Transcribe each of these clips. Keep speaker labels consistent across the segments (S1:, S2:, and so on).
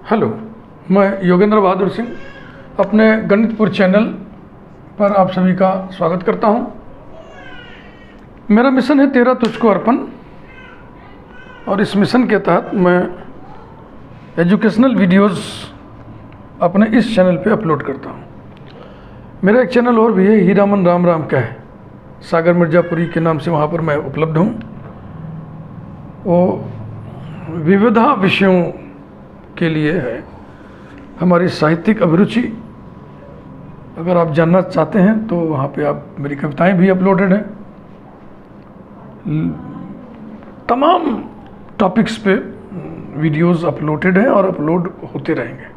S1: Hello, मैं योगेंद्र बहादुर सिंह अपने गणितपुर channel पर आप सभी का स्वागत करता हूं। मेरा मिशन है तेरा तुझको अर्पण, और इस मिशन के तहत मैं एजुकेशनल वीडियोस अपने इस चैनल पे अपलोड करता हूं। मेरा एक चैनल और भी है, हीरामन राम राम का है, सागर मिर्ज़ापुरी के नाम से वहाँ पर मैं उपलब्ध हूँ। वो विविधा विषयों के लिए है, हमारी साहित्यिक अभिरुचि अगर आप जानना चाहते हैं तो वहाँ पे आप, मेरी कविताएं भी अपलोडेड हैं, तमाम टॉपिक्स पे वीडियोस अपलोडेड हैं और अपलोड होते रहेंगे।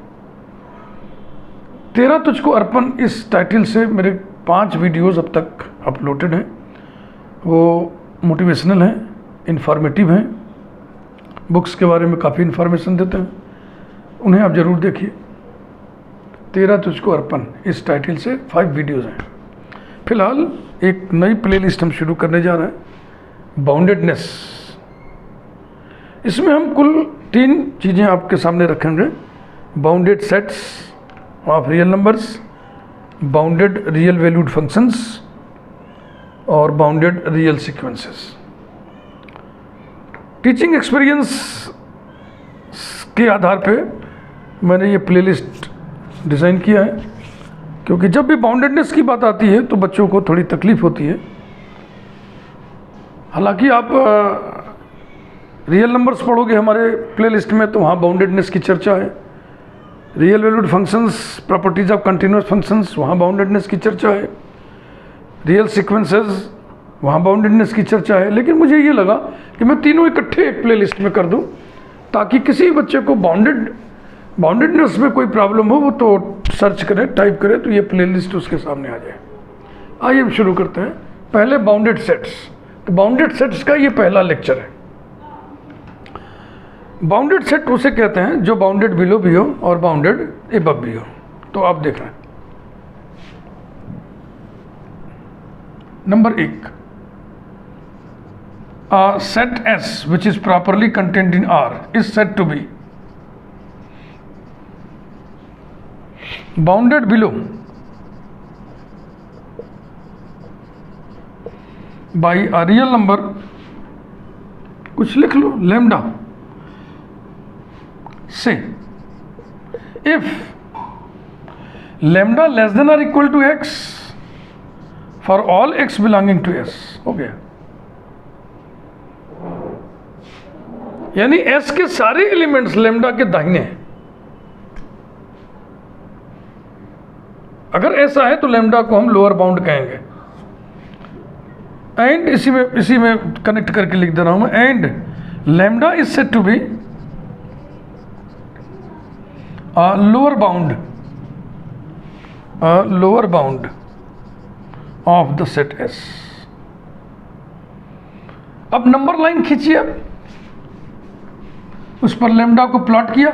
S1: तेरा तुझको अर्पण इस टाइटल से मेरे 5 वीडियोस अब तक अपलोडेड हैं। वो मोटिवेशनल हैं, इन्फॉर्मेटिव हैं, बुक्स के बारे में काफ़ी इन्फॉर्मेशन देते हैं, उन्हें आप ज़रूर देखिए। तेरा तुझको अर्पण इस टाइटल से 5 वीडियोस हैं। फिलहाल एक नई प्लेलिस्ट हम शुरू करने जा रहे हैं, बाउंडेडनेस। इसमें हम कुल 3 चीज़ें आपके सामने रखेंगे, bounded sets of real numbers, bounded real valued functions और bounded real sequences. Teaching experience के आधार पे मैंने ये प्लेलिस्ट डिज़ाइन किया है, क्योंकि जब भी बाउंडेडनेस की बात आती है तो बच्चों को थोड़ी तकलीफ होती है। हालांकि आप रियल नंबर्स पढ़ोगे हमारे प्लेलिस्ट में तो वहाँ बाउंडेडनेस की चर्चा है, real valued functions, properties of continuous functions, वहाँ बाउंडेडनेस की चर्चा है, रियल सीक्वेंसेस, वहाँ बाउंडेडनेस की चर्चा है। लेकिन मुझे ये लगा कि मैं तीनों इकट्ठे एक प्लेलिस्ट में कर दूं, ताकि किसी बच्चे को बाउंडेडनेस में कोई प्रॉब्लम हो वो तो सर्च करे, टाइप करे तो ये प्लेलिस्ट उसके सामने आ जाए। आइए हम शुरू करते हैं। पहले बाउंडेड सेट्स। तो बाउंडेड सेट्स का ये पहला लेक्चर है। बाउंडेड सेट उसे कहते हैं जो बाउंडेड बिलो भी हो और बाउंडेड एबव भी हो। तो आप देख रहे हैं, number 1, a set S which is properly contained in R is said to be bounded below by a real number, कुछ लिख लो, lambda, say if lambda less than or equal to x for all x belonging to S। हो गया, यानी S के सारे elements lambda के दाहिने हैं। अगर ऐसा है तो लैम्डा को हम लोअर बाउंड कहेंगे। एंड इसी में कनेक्ट करके लिख दे रहा हूं मैं, and lambda is said to be lower bound of the set S। अब नंबर लाइन खींचिए, उस पर लैम्डा को प्लॉट किया।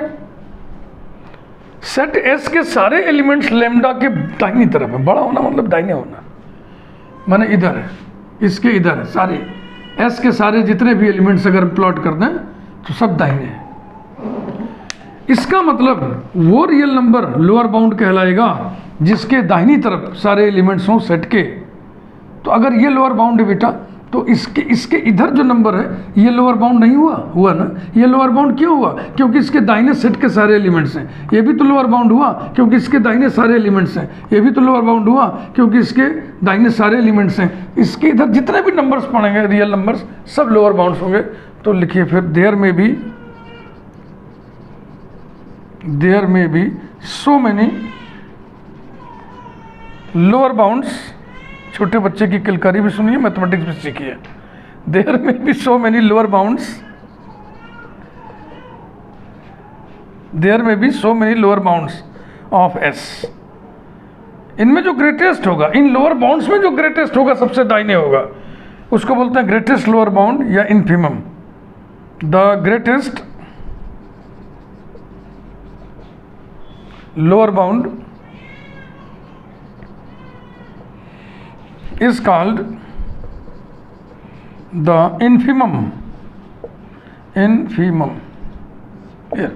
S1: सेट S के सारे एलिमेंट्स लैम्डा के दाहिनी तरफ है। बड़ा होना मतलब दाहिने होना, माने इधर है, इसके इधर है, सारे S के सारे जितने भी एलिमेंट्स अगर प्लॉट कर दें तो सब दाहिने हैं। इसका मतलब वो रियल नंबर लोअर बाउंड कहलाएगा जिसके दाहिनी तरफ सारे एलिमेंट्स हों सेट के। तो अगर ये लोअर बाउंड है बेटा, तो इसके इधर जो नंबर है ये लोअर बाउंड नहीं हुआ ना। ये लोअर बाउंड क्यों हुआ? क्योंकि इसके दाहिने सेट के सारे एलिमेंट्स हैं। ये भी तो लोअर बाउंड हुआ क्योंकि इसके दाहिने सारे एलिमेंट्स हैं। ये भी तो लोअर बाउंड हुआ क्योंकि इसके दाहिने सारे एलिमेंट्स हैं। इसके इधर जितने भी नंबर्स पढ़ेंगे रियल नंबर्स सब लोअर बाउंड्स होंगे। तो लिखिए फिर, there may be so many lower bounds. छोटे बच्चे की किलकारी भी सुनिए, मैथमेटिक्स भी सीखिए। There may be so many lower bounds, there may be so many lower bounds of S। इनमें जो ग्रेटेस्ट होगा, इन लोअर बाउंड्स में जो ग्रेटेस्ट होगा, सबसे दाहिने होगा, उसको बोलते हैं ग्रेटेस्ट लोअर बाउंड या infimum. The greatest lower bound is called the infimum. Here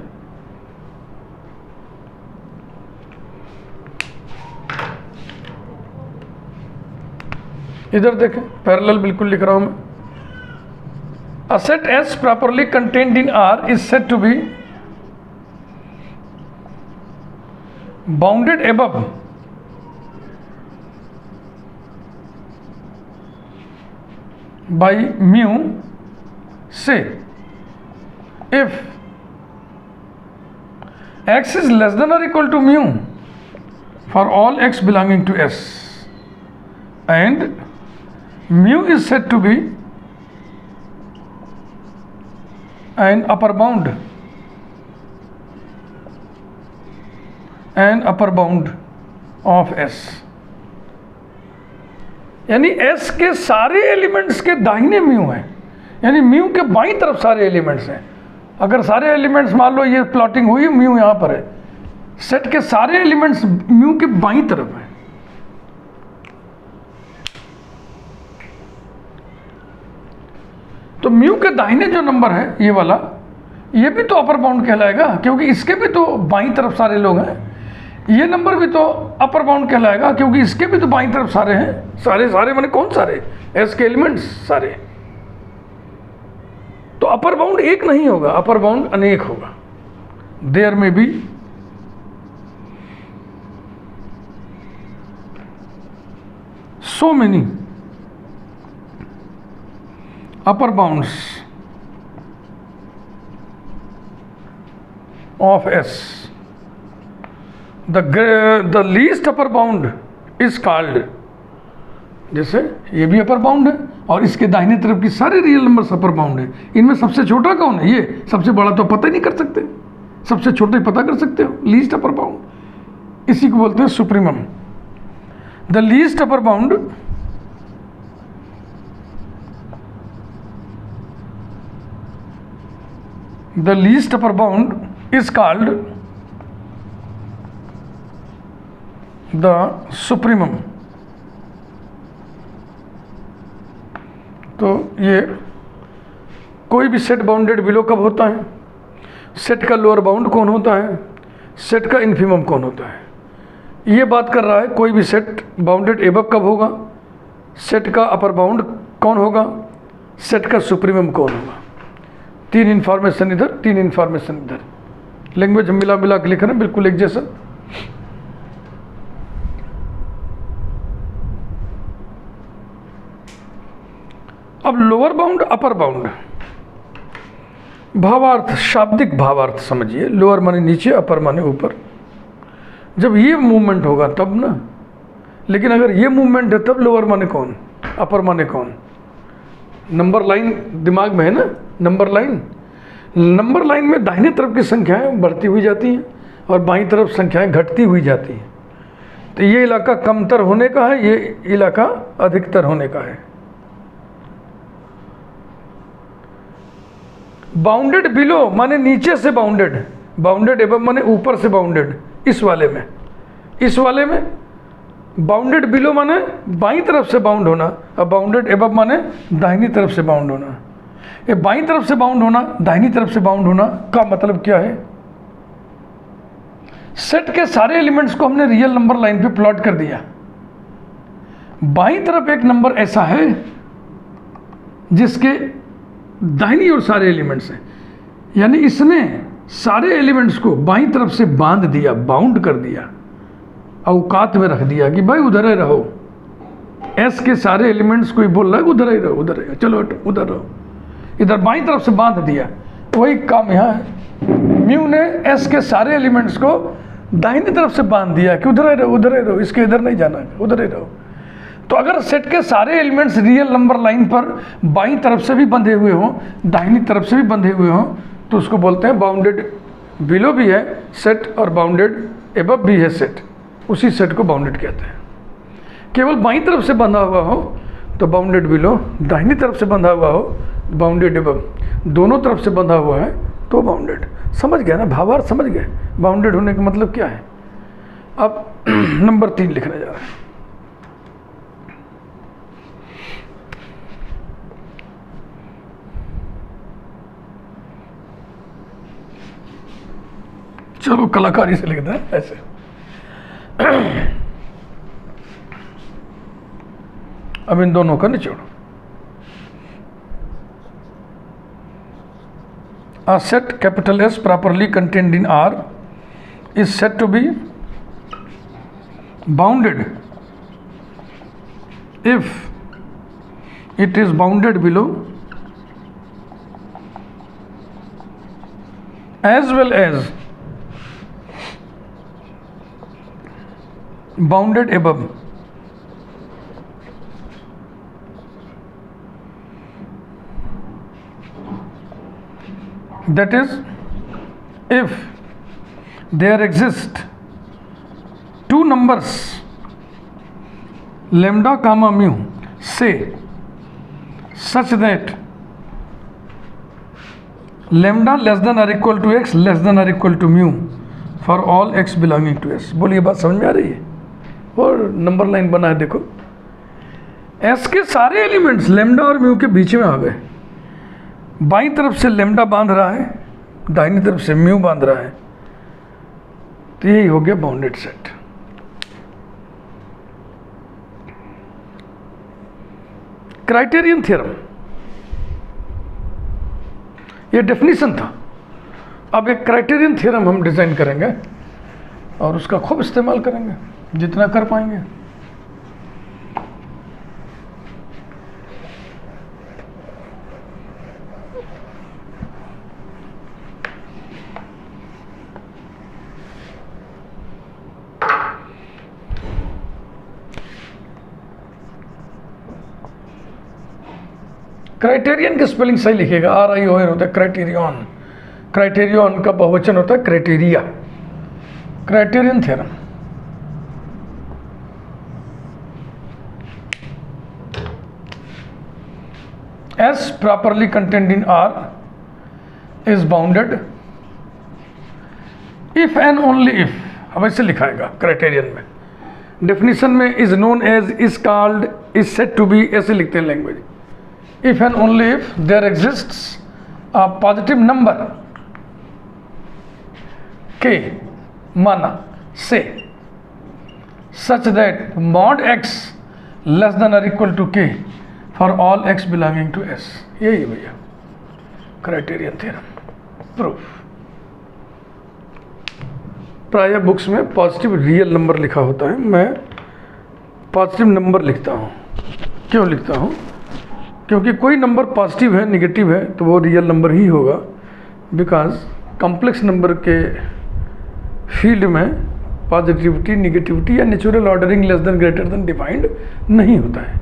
S1: इधर देखें, पैरेलल बिल्कुल लिख रहा हूं मैं। A set S properly contained in R is said to be bounded above by mu, say if x is less than or equal to mu for all x belonging to S, and mu is said to be an upper bound of S, यानी S के सारे elements के दाहिने mu हैं, यानी mu के बाईं तरफ सारे एलिमेंट्स हैं। अगर सारे एलिमेंट्स मान लो ये प्लॉटिंग हुई, म्यू यहाँ पर है, सेट के सारे एलिमेंट्स म्यू के बाईं तरफ हैं। तो म्यू के दाहिने जो नंबर है ये वाला, ये भी तो अपर बाउंड कहलाएगा, क्योंकि इसके भी तो बाईं तरफ सारे लोग हैं। ये नंबर भी तो अपर बाउंड कहलाएगा, क्योंकि इसके भी तो बाईं तरफ सारे हैं। सारे सारे माने कौन सारे? एस के एलिमेंट्स सारे। तो अपर बाउंड एक नहीं होगा, अपर बाउंड अनेक होगा। There may B so many upper bounds of S. The least upper bound is called, जैसे ये भी अपर बाउंड है और इसके दाहिने तरफ की सारे रियल नंबर्स अपर बाउंड है। इनमें सबसे छोटा कौन है? ये। सबसे बड़ा तो पता ही नहीं कर सकते, सबसे छोटे पता कर सकते हो। लीस्ट अपर बाउंड, इसी को बोलते हैं supremum. The least upper bound is called the supremum। तो ये कोई भी सेट बाउंडेड बिलो कब होता है? सेट का लोअर बाउंड कौन होता है? सेट का इन्फीमम कौन होता है? ये बात कर रहा है कोई भी सेट बाउंडेड एबव कब होगा, सेट का अपर बाउंड कौन होगा, सेट का सुप्रीमम कौन होगा। तीन इंफॉर्मेशन इधर, तीन इंफॉर्मेशन इधर। लैंग्वेज हम मिला मिला के लिख रहे हैं, बिल्कुल एक जैसा। अब लोअर बाउंड अपर बाउंड, भावार्थ, शाब्दिक भावार्थ समझिए। लोअर माने नीचे, अपर माने ऊपर। जब ये मूवमेंट होगा तब ना, लेकिन अगर ये मूवमेंट है तब लोअर माने कौन, अपर माने कौन। नंबर लाइन दिमाग में है ना, नंबर लाइन। नंबर लाइन में दाहिने तरफ की संख्याएं बढ़ती हुई जाती हैं और बाईं तरफ संख्याएं घटती हुई जाती हैं। तो ये इलाका कमतर होने का है, ये इलाका अधिकतर होने का है। बाउंडेड बिलो माने नीचे से बाउंडेड, बाउंडेड एबव माने ऊपर से बाउंडेड। इस वाले में बाउंडेड बिलो माने बाईं तरफ से बाउंड होना, और बाउंडेड एबव माने दाहिनी तरफ से बाउंड होना। ये बाईं तरफ से बाउंड होना, दाहिनी तरफ से बाउंड होना का मतलब क्या है? सेट के सारे एलिमेंट्स को हमने रियल नंबर लाइन पे प्लॉट कर दिया। बाईं तरफ एक नंबर ऐसा है जिसके दाहिनी ओर सारे एलिमेंट्स हैं, यानी इसने सारे एलिमेंट्स को बाईं तरफ से बांध दिया, बाउंड कर दिया, औकात में रख दिया कि भाई उधर ही रहो। एस के सारे एलिमेंट्स को ही बोल रहा है उधर ही रहो, उधर ही चलो हटो, उधर रहो। इधर बाईं तरफ से बांध दिया, वही काम यहाँ है। म्यू ने एस के सारे एलिमेंट्स को दाहिनी तरफ से बांध दिया कि उधर ही रहो, उधर ही रहो, इसके इधर नहीं जाना है, उधर ही रहो। तो अगर सेट के सारे एलिमेंट्स रियल नंबर लाइन पर बाईं तरफ से भी बंधे हुए हों, दाहिनी तरफ से भी बंधे हुए हों, तो उसको बोलते हैं बाउंडेड बिलो भी है सेट और बाउंडेड एबव भी है सेट। उसी सेट को बाउंडेड कहते हैं। केवल बाईं तरफ से बंधा हुआ हो तो बाउंडेड बिलो, दाहिनी तरफ से बंधा हुआ हो बाउंडेड एबव, दोनों तरफ से बंधा हुआ है तो बाउंडेड। समझ गया ना, भावार्थ समझ गए बाउंडेड होने का मतलब क्या है। अब नंबर 3 लिखने जा रहे हैं। चलो कलाकारी से लिखते हैं ऐसे। अब इन दोनों का निचोड़। A set capital S properly contained in R is said to be bounded if it is bounded below as well as bounded above. That is, if there exist two numbers lambda comma mu, say such that lambda less than or equal to x less than or equal to mu for all x belonging to s। बोलिए बात समझ में आ रही है? और number line बना है देखो, s के सारे एलिमेंट्स लैम्डा और म्यू के बीच में आ गए। बाईं तरफ से लैम्डा बांध रहा है, दाहिनी तरफ से म्यू बांध रहा है, तो यही हो गया बाउंडेड सेट। क्राइटेरियन थ्योरम, ये डेफिनेशन था। अब एक क्राइटेरियन थ्योरम हम डिजाइन करेंगे और उसका खूब इस्तेमाल करेंगे जितना कर पाएंगे। क्राइटेरियन की स्पेलिंग सही लिखिएगा, RION होता है क्राइटेरियन। क्राइटेरियन का बहुवचन होता है criteria. Criterion theorem, S properly contained in R is bounded if and only if, अब ऐसे लिखाएगा क्राइटेरियन में। डेफिनेशन में is known as, is called, is said to be, ऐसे लिखते हैं language. if and only if there exists a positive number k, माना say such that mod x less than or equal to k for all x belonging to s। यही है भैया criterion theorem proof. प्राय books में positive real number लिखा होता है, मैं पॉजिटिव नंबर लिखता हूँ। क्यों लिखता हूँ? क्योंकि कोई नंबर पॉजिटिव है निगेटिव है तो वो रियल नंबर ही होगा, बिकॉज कॉम्प्लेक्स नंबर के फील्ड में पॉजिटिविटी निगेटिविटी या natural ordering less than greater than defined नहीं होता है।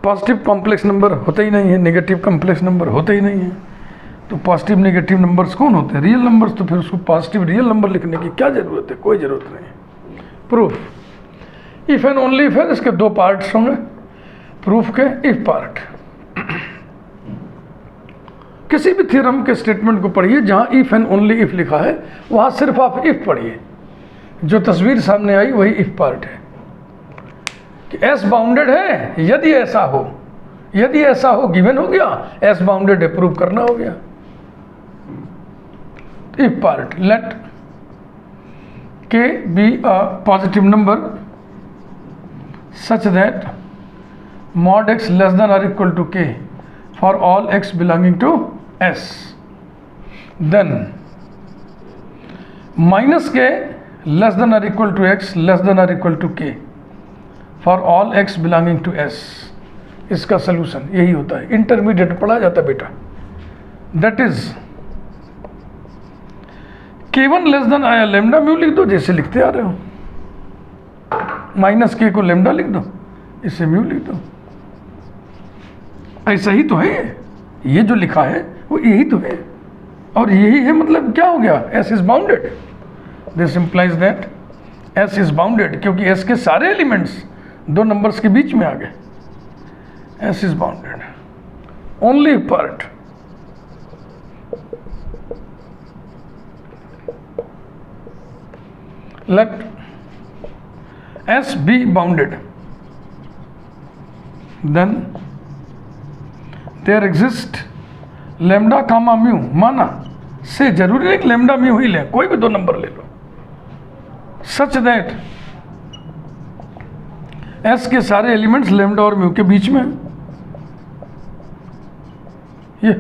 S1: पॉजिटिव कॉम्प्लेक्स नंबर होता ही नहीं है, नेगेटिव कॉम्प्लेक्स नंबर होता ही नहीं है। तो पॉजिटिव नेगेटिव नंबर्स कौन होते हैं? Real numbers. तो फिर उसको पॉजिटिव रियल नंबर लिखने की क्या ज़रूरत है? कोई ज़रूरत नहीं है। Proof if and only if है, इसके दो पार्ट्स होंगे प्रूफ के। इफ पार्ट, किसी भी थ्योरम के स्टेटमेंट को पढ़िए जहां इफ एंड ओनली इफ लिखा है वहां सिर्फ आप इफ पढ़िए, जो तस्वीर सामने आई वही इफ पार्ट है कि एस बाउंडेड है यदि ऐसा हो, यदि ऐसा हो गिवन हो गया, एस बाउंडेड है प्रूव करना हो गया। इफ पार्ट, लेट के be a positive number such that mod x less than or equal to k for all x belonging to s, then minus k less than or equal to x less than or equal to k for all x belonging to s। इसका solution यही होता है, intermediate पढ़ा जाता है बेटा। That is k1 less than आया lambda mu लिख दो जैसे लिखते आ रहे हो, माइनस के को लेमडा लिख दो, इससे म्यू लिख दो। ऐसा ही तो है, ये जो लिखा है वो यही तो है, और यही है मतलब क्या हो गया? S is bounded. This implies that S is bounded, क्योंकि S के सारे एलिमेंट्स दो नंबर्स के बीच में आ गए। S is bounded only part. Let S be bounded, then there exist lambda comma mu, माना से जरूरी नहीं lambda mu ही ले, कोई भी दो नंबर ले लो, such that एस के सारे एलिमेंट्स लैम्डा और म्यू के बीच में हैं। ये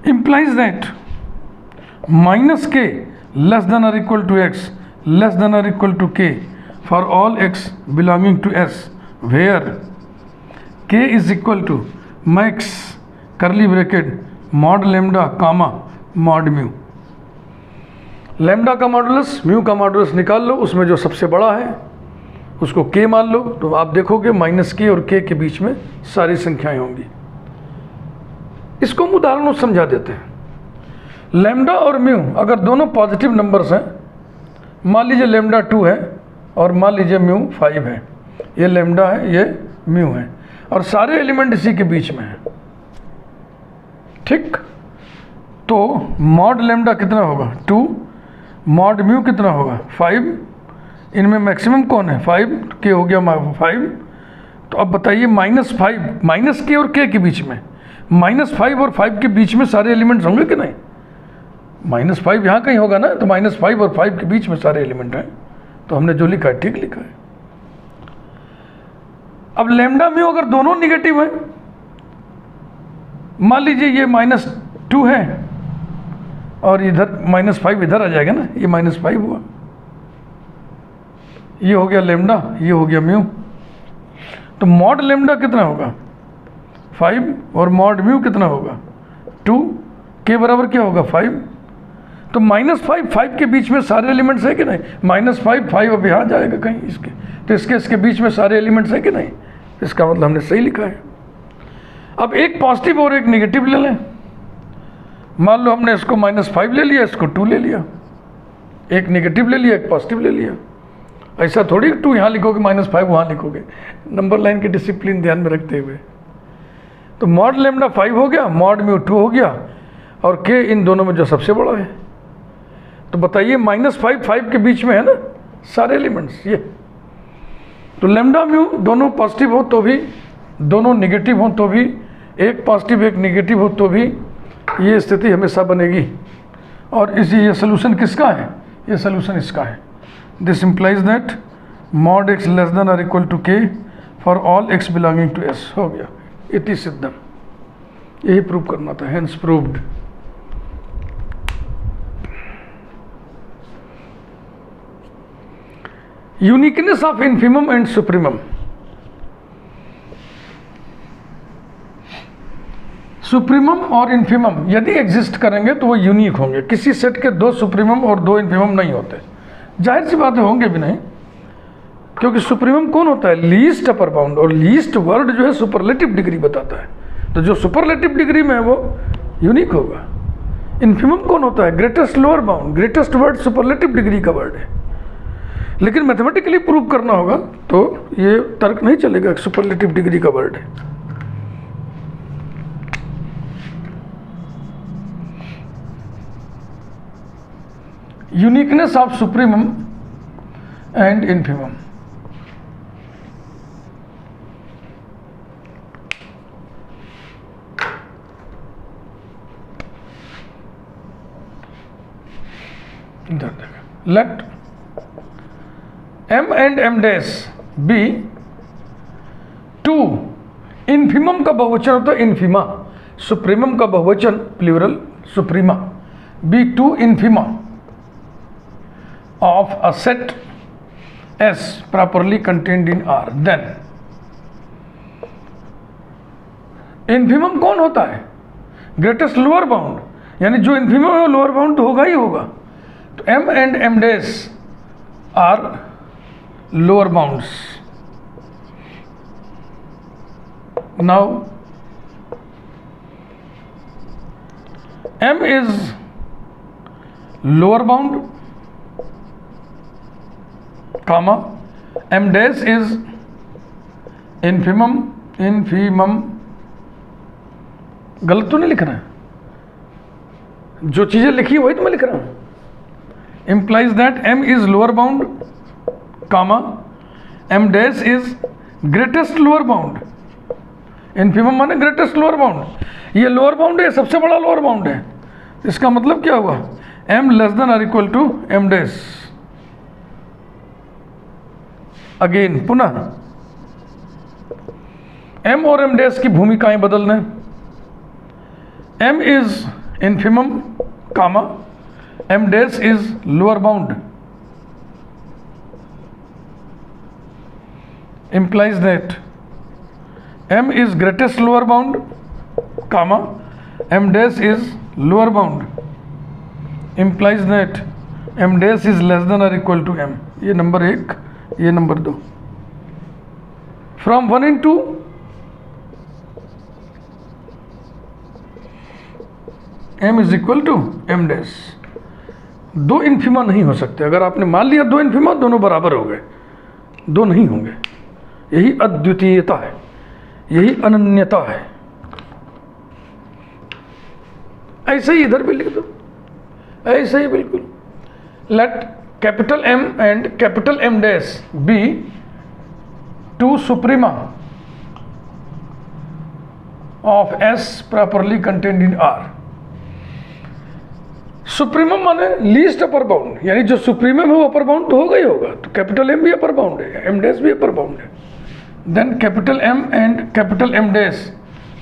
S1: implies that minus k less than or equal to x less than or equal to k for all x belonging to S where k is equal to max curly bracket mod lambda comma mod mu। Lambda का modulus mu का modulus निकाल लो, उसमें जो सबसे बड़ा है उसको k मान लो, तो आप देखोगे माइनस k और k के बीच में सारी संख्याएं होंगी। इसको हम उदाहरणों से समझा देते हैं। लैम्डा और म्यू अगर दोनों पॉजिटिव नंबर्स हैं, मान लीजिए लैम्डा 2 है और मान लीजिए म्यू 5 है, ये लैम्डा है ये म्यू है और सारे एलिमेंट इसी के बीच में हैं, ठीक। तो मॉड लैम्डा कितना होगा 2, मॉड म्यू कितना होगा 5, इनमें मैक्सिमम कौन है 5, के हो गया 5। तो अब बताइए -5 माइनस के और के के बीच में, -5 और 5 के बीच में सारे एलिमेंट्स होंगे कि नहीं? -5 यहाँ कहीं होगा ना, तो -5 और 5 के बीच में सारे एलिमेंट हैं, तो हमने जो लिखा है ठीक लिखा है। अब लैम्डा म्यू अगर दोनों निगेटिव हैं, मान लीजिए ये -2 है और इधर -5 इधर आ जाएगा ना, ये -5 हुआ, ये हो गया लैम्डा, ये हो गया म्यू। तो मॉड लैम्डा कितना होगा 5 और मॉड म्यू कितना होगा 2, के बराबर क्या होगा 5। तो -5 5 के बीच में सारे एलिमेंट्स है कि नहीं? -5 5 अब यहाँ जाएगा कहीं इसके, तो इसके बीच में सारे एलिमेंट्स है कि नहीं? इसका मतलब हमने सही लिखा है। अब एक पॉजिटिव और एक नेगेटिव ले लें। मान लो हमने इसको -5 ले लिया, इसको 2 ले लिया, एक नेगेटिव ले लिया एक पॉजिटिव ले लिया। ऐसा थोड़ी 2 यहाँ लिखोगे -5 वहाँ लिखोगे, नंबर लाइन की डिसिप्लिन ध्यान में रखते हुए। तो मॉड लैम्डा 5 हो गया, मॉड म्यू 2 हो गया और के इन दोनों में जो सबसे बड़ा है। तो बताइए -5 5 के बीच में है ना सारे एलिमेंट्स ये। तो लैम्डा म्यू दोनों पॉजिटिव हो तो भी, दोनों नेगेटिव हो तो भी, एक पॉजिटिव एक नेगेटिव हो तो भी ये स्थिति हमेशा बनेगी। और इसी ये सोल्यूशन किसका है? ये सोल्यूशन इसका है। This implies that mod x less than और equal to k for all x belonging to S। हो गया, इति सिद्धम, यही प्रूव करना था, hence proved. Uniqueness of infimum and supremum. Supremum और इन्फिमम यदि एग्जिस्ट करेंगे तो वो यूनिक होंगे। किसी सेट के 2 सुप्रीमम और 2 इन्फिमम नहीं होते, जाहिर सी बात है होंगे भी नहीं, क्योंकि सुप्रीमम कौन होता है? लीस्ट अपर बाउंड, और लीस्ट वर्ड जो है सुपरलेटिव डिग्री बताता है, तो जो सुपरलेटिव डिग्री में है वो यूनिक होगा। इन्फिमम कौन होता है? Greatest lower bound, greatest word superlative degree का वर्ड है, लेकिन मैथमेटिकली प्रूव करना होगा तो ये तर्क नहीं चलेगा, सुपरलेटिव डिग्री का वर्ड है। Uniqueness of supremum and infimum. Let m and m dash be 2, infimum का बहुवचन होता है इन्फिमा, सुप्रीमम का बहुवचन plural suprema, be 2 infima of a set S properly contained in R, then infimum कौन होता है? ग्रेटेस्ट लोअर बाउंड, यानी जो इन्फिमम है वो लोअर बाउंड तो होगा ही होगा। तो m and m dash are lower bounds. Now m is lower bound, comma m dash is infimum, गलत तो नहीं लिखना है, जो चीज़ें लिखी है वही तो मैं लिख रहा हूँ। implies that m is lower bound, comma m dash is greatest lower bound। Infimum माने ग्रेटेस्ट लोअर बाउंड, ये लोअर बाउंड है, सबसे बड़ा लोअर बाउंड है। इसका मतलब क्या हुआ, m लेस देन और equal to m dash. Again पुनः m और m डैश की भूमिकाएं बदलने। m is infimum comma m dash is lower bound, implies that m is greatest lower bound, comma m dash is lower bound, implies that m dash is less than or equal to m। ये number 1, ये number 2। from 1 into m is equal to m dash। दो इन्फिमा नहीं हो सकते। अगर आपने मान लिया दो इन्फिमा, दोनों बराबर हो गए, दो नहीं होंगे। यही अद्वितीयता है, यही अनन्यता है। ऐसे ही इधर भी लिख दो, ऐसे ही बिल्कुल। Let capital M and capital M dash be two suprema of S properly contained in R। Supremum माने लीस्ट अपर बाउंड, यानी जो सुप्रीमम है वो अपर बाउंड तो होगा ही होगा। तो कैपिटल M भी अपर बाउंड है, M डैश भी अपर बाउंड है। Then capital M and capital M dash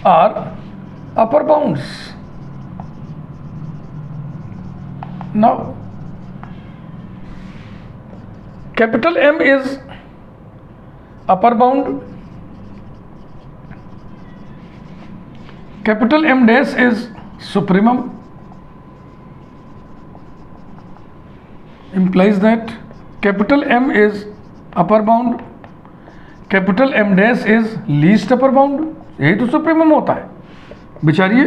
S1: are upper bounds। Now capital M is upper bound, capital M dash is supremum, implies that capital M is upper bound, capital M dash is least upper bound. यही तो supremum होता है। बिचारिए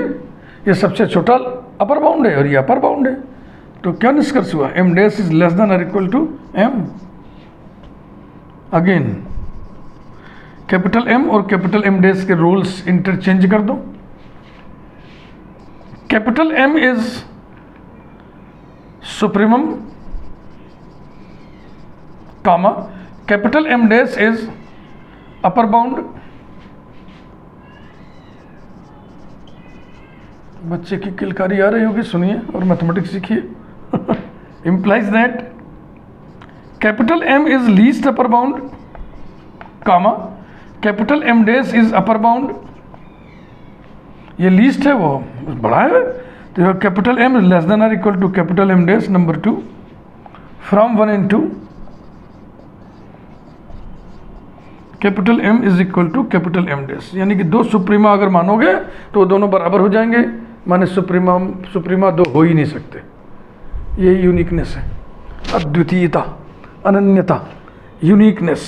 S1: ये सबसे छोटा upper bound है और ये अपर बाउंड है। तो क्या निष्कर्ष हुआ, M dash is less than और equal to M। Again capital M और कैपिटल M डैश के रोल्स इंटरचेंज कर दो। Capital M is supremum, comma capital M dash is upper bound. बच्चे की किलकारी आ रही होगी, सुनिए और मैथमेटिक्स सीखिए। implies that capital M is least upper bound, comma capital M dash is upper bound। ये लीस्ट है, वो बड़ा है, तो capital M is less than or equal to capital M dash नंबर 2 from 1 into capital M is equal to capital M dash. यानी कि दो सुप्रीमा अगर मानोगे तो दोनों बराबर हो जाएंगे, माने सुप्रीमा दो हो ही नहीं सकते। यही यूनिकनेस है, अद्वितीयता, अनन्यता, uniqueness.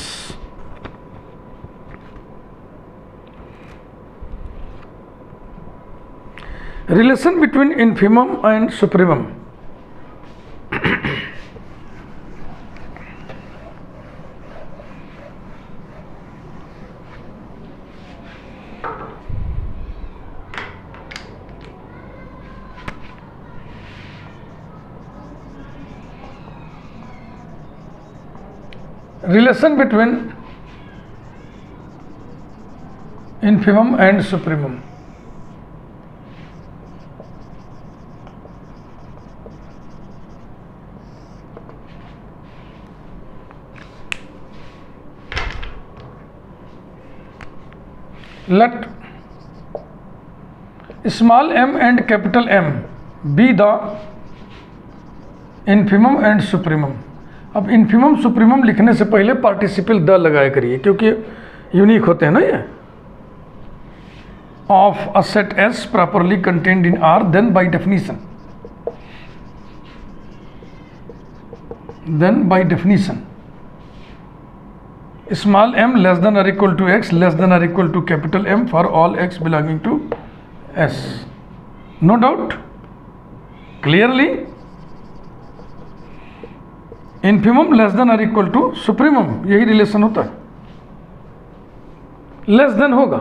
S1: Relation between infimum and supremum. Relation between infimum and supremum। Let small m and capital M be the infimum and supremum। अब इन्फिमम सुप्रीमम लिखने से पहले पार्टिसिपल द लगाया करिए, क्योंकि यूनिक होते हैं ना ये। Of a set S properly contained in R, then by definition small m less than और equal to x less than और equal to capital M for all x belonging to S। No doubt, clearly infimum less than और equal to supremum, यही relation होता है। Less than होगा,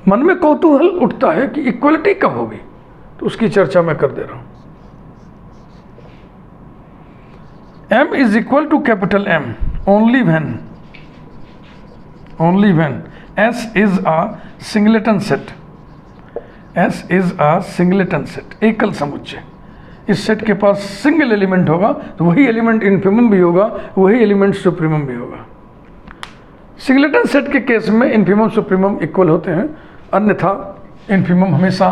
S1: मन में कौतूहल उठता है कि इक्वलिटी कब होगी। तो उसकी चर्चा मैं कर दे रहा हूं। M is equal to capital M only when S is a singleton set. S is a singleton set, एकल समुच्चय। इस सेट के पास सिंगल एलिमेंट होगा तो वही एलिमेंट इन्फिमम भी होगा, वही एलिमेंट सुप्रीमम भी होगा। सिंगलेटन सेट के केस में इन्फिमम सुप्रीमम इक्वल होते हैं, अन्यथा इन्फिमम हमेशा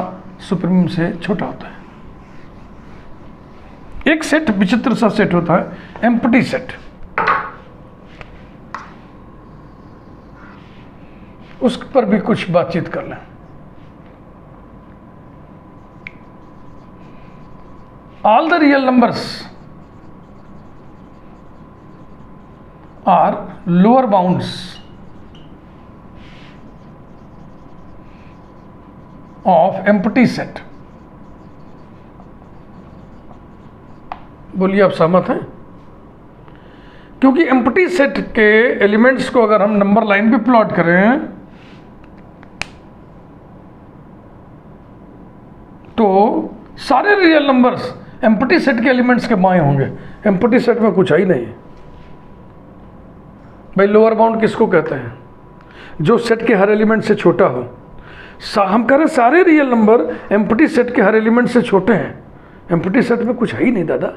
S1: सुप्रीमम से छोटा होता है। एक सेट विचित्र सा सेट होता है, एम्प्टी सेट। उस पर भी कुछ बातचीत कर लें। All the real numbers are lower bounds of empty set। बोलिए आप सहमत हैं? क्योंकि एम्प्टी सेट के एलिमेंट्स को अगर हम नंबर लाइन पे प्लॉट करें तो सारे रियल नंबर्स एम्प्टी सेट के एलिमेंट्स के बाएं होंगे। एम्प्टी सेट में कुछ है ही नहीं। भाई लोअर बाउंड किसको कहते हैं? जो सेट के हर एलिमेंट से छोटा हो। हम कह रहे हैं सारे रियल नंबर एम्प्टी सेट के हर एलिमेंट से छोटे हैं। एम्प्टी सेट में कुछ है ही नहीं दादा।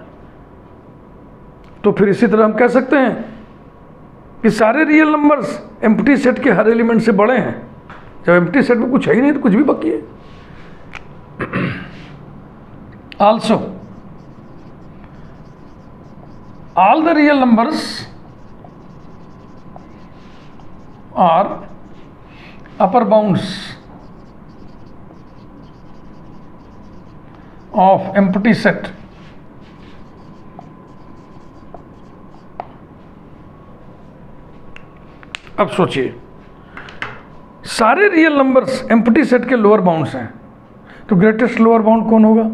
S1: तो फिर इसी तरह हम कह सकते हैं कि सारे रियल नंबर्स एम्प्टी सेट के हर एलिमेंट से बड़े हैं। जब एम्प्टी सेट में कुछ है ही नहीं तो कुछ भी बाकी है। Also, all the real numbers are upper bounds of empty set अब सोचिए, सारे रियल नंबर्स एम्प्टी सेट के लोअर बाउंड्स हैं, तो ग्रेटेस्ट लोअर बाउंड कौन होगा?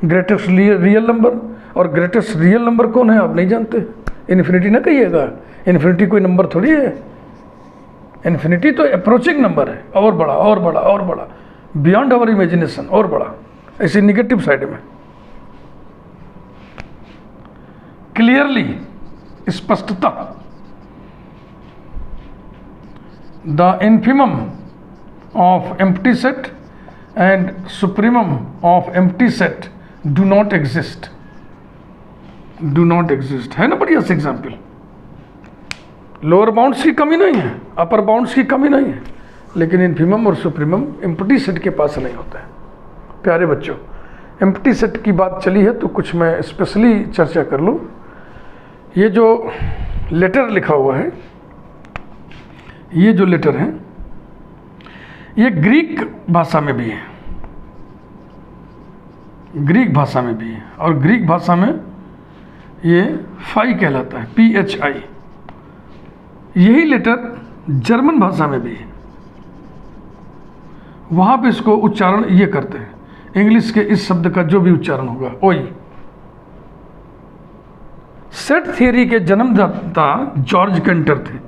S1: Greatest real number. और ग्रेटेस्ट रियल नंबर कौन है आप नहीं जानते? इन्फिनिटी ना कहिएगा, इन्फिनिटी कोई नंबर थोड़ी है। इन्फिनिटी तो अप्रोचिंग नंबर है, और बड़ा और बड़ा और बड़ा, बियॉन्ड आवर इमेजिनेशन, और बड़ा, ऐसे निगेटिव साइड में। क्लियरली, स्पष्टता, the infimum of empty set and supremum of empty set do not exist है ना बढ़िया से एग्जाम्पल। लोअर बाउंड्स की कमी नहीं है, अपर बाउंड्स की कमी नहीं है, लेकिन इन्फिमम और सुप्रीमम एम्प्टी सेट के पास नहीं होता है। प्यारे बच्चों, एम्प्टी सेट की बात चली है तो कुछ मैं स्पेशली चर्चा कर लूँ। ये जो लेटर लिखा हुआ है, ये जो लेटर है, ये ग्रीक भाषा में भी है, ग्रीक भाषा में भी है, और ग्रीक भाषा में ये फाई कहलाता है, PHI। यही लेटर जर्मन भाषा में भी है, वहाँ पे इसको उच्चारण ये करते हैं, इंग्लिश के इस शब्द का जो भी उच्चारण होगा ओई। सेट थियरी के जन्मदाता जॉर्ज कैंटर थे,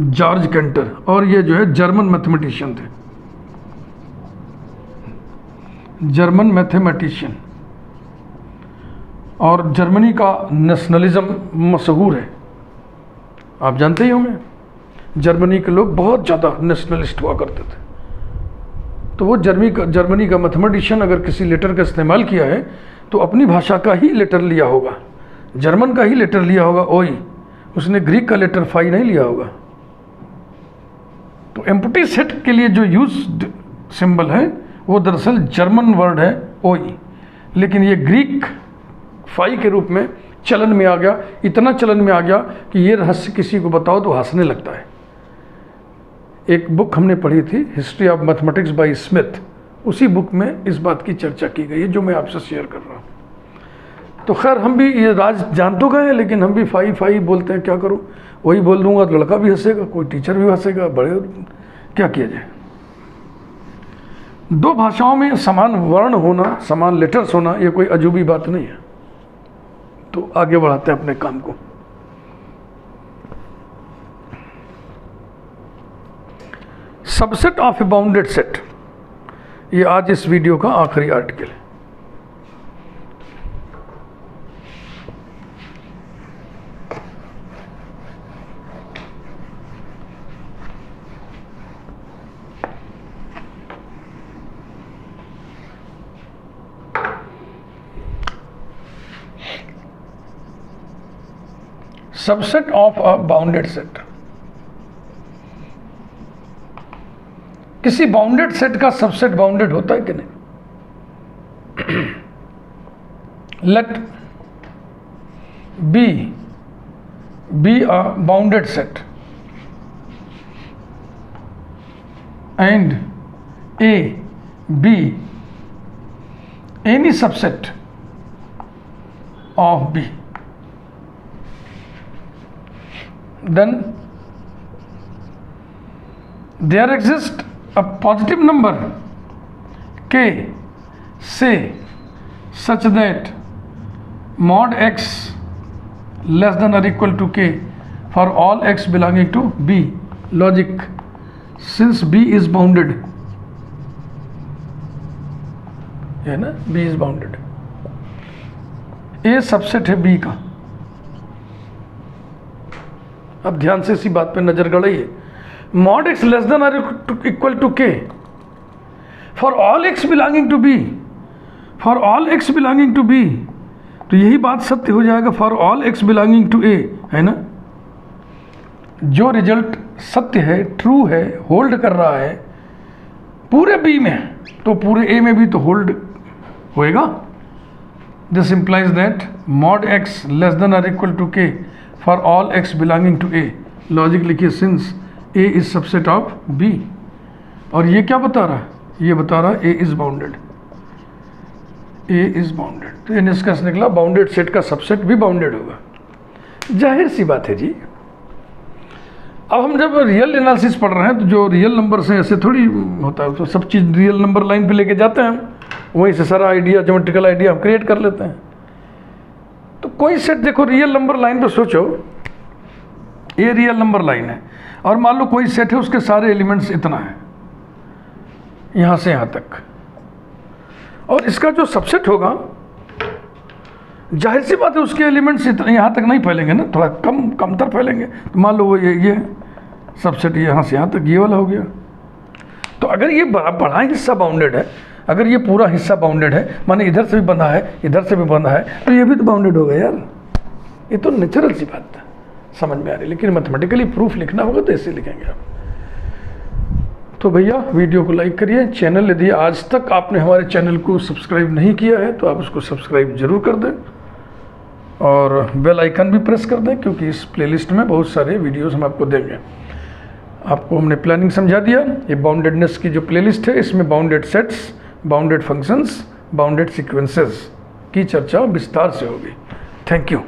S1: जॉर्ज कैंटर, और ये जो है जर्मन मैथमेटिशियन थे, जर्मन मैथमेटिशियन। और जर्मनी का नेशनलिज्म मशहूर है, आप जानते ही होंगे। जर्मनी के लोग बहुत ज़्यादा नेशनलिस्ट हुआ करते थे। तो वो जर्मनी का मैथमेटिशियन अगर किसी लेटर का इस्तेमाल किया है तो अपनी भाषा का ही लेटर लिया होगा, जर्मन का ही लेटर लिया होगा ओई, उसने ग्रीक का लेटर फाई नहीं लिया होगा। तो एम्प्टी सेट के लिए जो यूज्ड सिंबल है वो दरअसल जर्मन वर्ड है ओई, लेकिन ये ग्रीक फाई के रूप में चलन में आ गया। इतना चलन में आ गया कि ये रहस्य किसी को बताओ तो हंसने लगता है। एक बुक हमने पढ़ी थी, history of mathematics bye Smith, उसी बुक में इस बात की चर्चा की गई है जो मैं आपसे शेयर कर रहा हूँ। तो खैर हम भी ये राज जान तो गए, लेकिन हम भी फाई फाई बोलते हैं, क्या करूँ? वही बोल दूंगा तो लड़का भी हंसेगा, कोई टीचर भी हंसेगा, बड़े क्या किया जाए। दो भाषाओं में समान वर्ण होना, समान लेटर्स होना, ये कोई अजूबी बात नहीं है। तो आगे बढ़ाते हैं अपने काम को। Subset of a bounded set ये आज इस वीडियो का आखिरी आर्टिकल है। Subset of a bounded set. किसी बाउंडेड सेट का सबसेट बाउंडेड होता है कि नहीं? Let B be a bounded set and A be any subset of B, then there exists a positive number k say such that mod x less than or equal to k for all x belonging to b. Logic, since b is bounded, है ना, b is bounded, a subset है b का। अब ध्यान से इसी बात पे नजर गड़ाइए। मॉड एक्स लेस देन और equal to K for all x belonging to B, for all x belonging to B, तो यही बात सत्य हो जाएगा for all x belonging to A, है ना। जो रिजल्ट सत्य है, ट्रू है, होल्ड कर रहा है पूरे बी में, तो पूरे ए में भी तो होल्ड होएगा। This implies that mod x less than और equal to K for all x belonging to A. Logic लिखिए, since A is subset of B. और ये क्या बता रहा है? ये बता रहा है A is bounded, A is bounded. तो ये निष्कर्ष निकला बाउंडेड सेट का सबसेट भी बाउंडेड होगा। जाहिर सी बात है जी। अब हम जब रियल एनालिसिस पढ़ रहे हैं तो जो रियल नंबर से ऐसे थोड़ी होता है, तो सब चीज़ रियल नंबर लाइन पे लेके जाते हैं हम, वहीं से सारा आइडिया, ज्योमेट्रिकल आइडिया हम क्रिएट कर लेते हैं। तो कोई सेट देखो रियल नंबर लाइन पे सोचो, ये रियल नंबर लाइन है और मान लो कोई सेट है, उसके सारे एलिमेंट्स इतना है, यहाँ से यहाँ तक, और इसका जो सबसेट होगा जाहिर सी बात है उसके एलिमेंट्स इतना यहाँ तक नहीं फैलेंगे ना, थोड़ा कमतर फैलेंगे। तो मान लो वो ये सबसेट यहाँ से यहाँ तक ये वाला हो गया। तो अगर ये बड़ा हिस्सा बाउंडेड है, अगर ये पूरा हिस्सा बाउंडेड है, माने इधर से भी बंधा है, इधर से भी बंधा है, तो ये भी तो बाउंडेड होगा यार। ये तो नेचुरल सी बात है, समझ में आ रही। लेकिन मैथमेटिकली प्रूफ लिखना होगा तो ऐसे लिखेंगे आप। तो भैया वीडियो को लाइक करिए। चैनल यदि आज तक आपने हमारे चैनल को सब्सक्राइब नहीं किया है तो आप उसको सब्सक्राइब जरूर कर दें और बेल आइकन भी प्रेस कर दें, क्योंकि इस प्लेलिस्ट में बहुत सारे वीडियोस हम आपको देंगे। आपको हमने प्लानिंग समझा दिया। ये बाउंडेडनेस की जो प्लेलिस्ट है, इसमें bounded sets, bounded functions, bounded sequences की चर्चा विस्तार से होगी। Thank you.